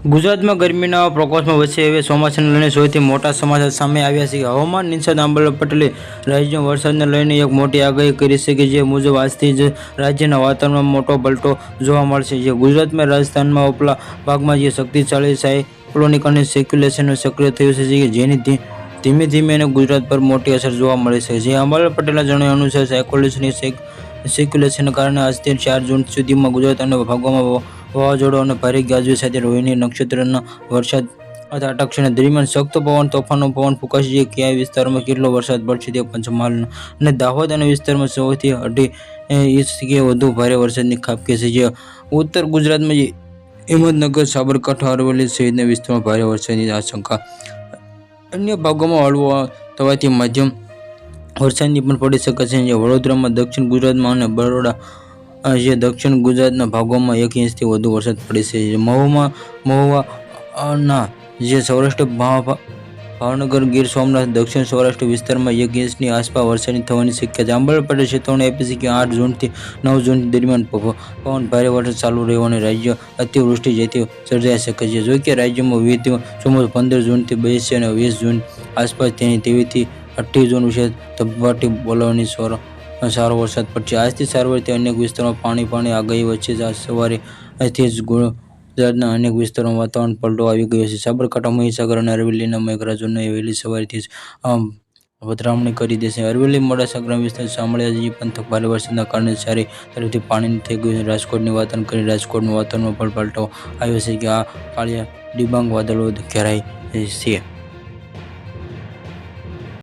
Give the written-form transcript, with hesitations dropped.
ગુજરાતમાં ગરમીના પ્રકોપમાં વચ્ચે હવે ચોમાસાને લઈને સૌથી મોટા સમાચાર સામે આવ્યા છે. હવામાન નિષ્ણાત અંબાલાલ પટેલે રાજ્યમાં વરસાદને લઈને એક મોટી આગાહી કરી છે કે જે મુજબ આજથી જ રાજ્યના વાતાવરણમાં મોટો પલટો જોવા મળશે. જે ગુજરાતમાં રાજસ્થાનમાં ઉપલા ભાગમાં જે શક્તિશાળી સાયક્લોનિક અને સર્ક્યુલેશન સક્રિય થયું છે જેની ધીમે ધીમે અને ગુજરાત પર મોટી અસર જોવા મળે છે. જે અંબાલાલ પટેલના જણાવ્યા અનુસાર સર્ક્યુલેશનને કારણે આજથી 4 જૂન સુધીમાં ગુજરાત અને ભાગોમાં વાવાઝોડું અને ભારે ગાજવી સાથે રોહિણી નક્ષત્રના વરસાદ આટક ક્ષણ દરમિયાન સખ્ત પવન તોફાનો પવન ફૂંકાશે. જે કયા વિસ્તારમાં કેટલો વરસાદ પડશે તે પંચમહાલ અને દાહોદ અને વિસ્તારમાં 100 થી 2.5 ઇંચ કે વધુ ભારે વરસાદની ખાબકી છે. જે ઉત્તર ગુજરાતમાં હિંમતનગર, સાબરકાંઠા, અરવલ્લી સહિતના વિસ્તારમાં ભારે વરસાદની આશંકા. અન્ય ભાગોમાં હળવો થવાથી મધ્યમ વરસાદની પણ પડી શકે છે. જે વડોદરામાં, દક્ષિણ ગુજરાતમાં અને બરોડા જે દક્ષિણ ગુજરાતના ભાગોમાં 1 ઇંચથી વધુ વરસાદ પડે છે. મહુવાના જે સૌરાષ્ટ્ર, ભાવનગર, ગીર સોમનાથ, દક્ષિણ સૌરાષ્ટ્ર વિસ્તારમાં 1 ઇંચની આસપાસ વરસાદ થવાની શક્યતા. અંબાલાલ પટેલે ચેતવણી આપી છે કે 8 જૂનથી 9 જૂન દરમિયાન પવન ભારે વરસાદ ચાલુ રહ્યો અને રાજ્ય અતિવૃષ્ટિ જેથી સર્જાઈ શકે છે. જોકે રાજ્યમાં વિવિધ ચોમાસું 15 જૂનથી બેસશે અને 20 જૂન આસપાસ તેવીથી 28 જૂન વિશે ધબધબાટી બોલાવવાની સારો વરસાદ પડશે. આજથી સાર્વત્રિક અનેક વિસ્તારોમાં પાણી આગાહી વચ્ચે આજ સવારથી જ ગુજરાતના અનેક વિસ્તારોમાં વાતાવરણ પલટો આવી ગયો છે. સાબરકાંઠા, મહીસાગર અને અરવલ્લીના મેઘરાજાએ વહેલી સવારથી જ પધરામણી કરી દેશે. અરવલ્લી, મોડાસા ગ્રામ્ય વિસ્તાર, શામળાજી પંથક ભારે વરસાદના કારણે ચારે તરફથી પાણી થઈ ગયું છે. રાજકોટની વાતાવરણ કરી રાજકોટના વાતાવરણમાં પણ પલટો આવ્યો છે કે આ કાળિયા ડિબાંગ વાદળો ઘેરાય છે.